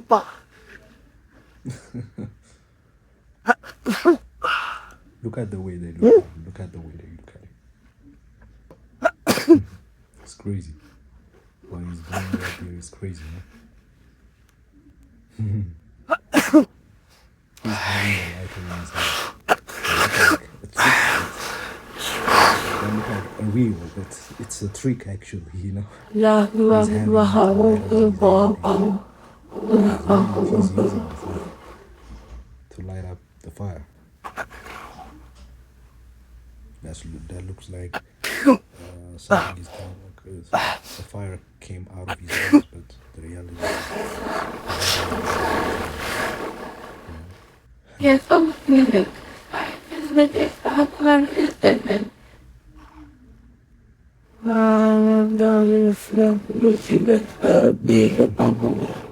opa. Look at the way they look. Look at the way they look at it. It's crazy. What he's doing right there is crazy, man. He's having a lighter in his hand. It looks like a real, but it's a trick actually, you know. He's having a lighter in his hand. He's using it to light up the fire. That looks like something is done because the fire came out of his eyes, but the reality is Yes, I'm feeling. I'm